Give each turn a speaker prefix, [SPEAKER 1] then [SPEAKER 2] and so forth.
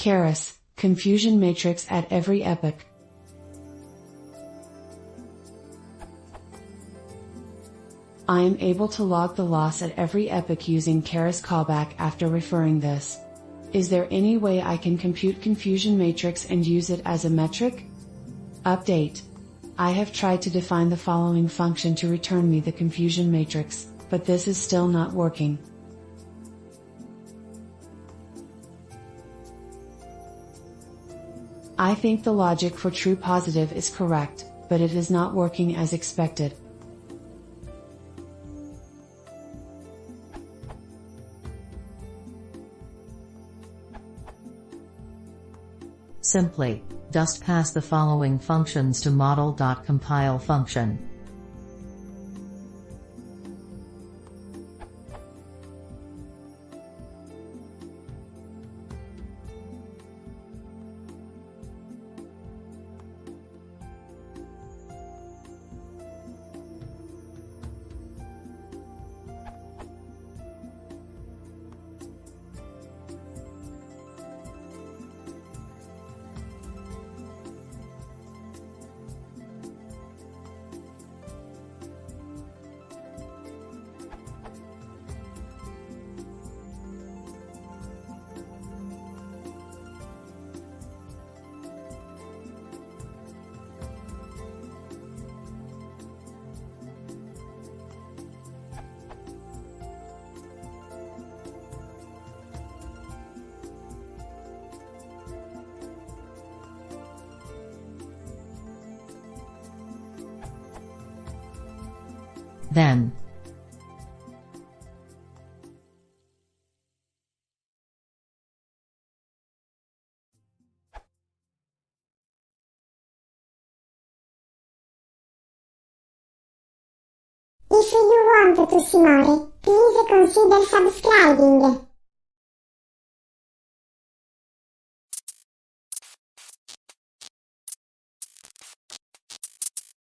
[SPEAKER 1] Keras, confusion matrix at every epoch. I am able to log the loss at every epoch using Keras callback after referring this. Is there any way I can compute confusion matrix and use it as a metric? Update. I have tried to define the following function to return me the confusion matrix, but this is still not working. I think the logic for true positive is correct, but it is not working as expected.
[SPEAKER 2] Simply, just pass the following functions to model.compile function. Then,
[SPEAKER 3] If you want to see more, please consider subscribing.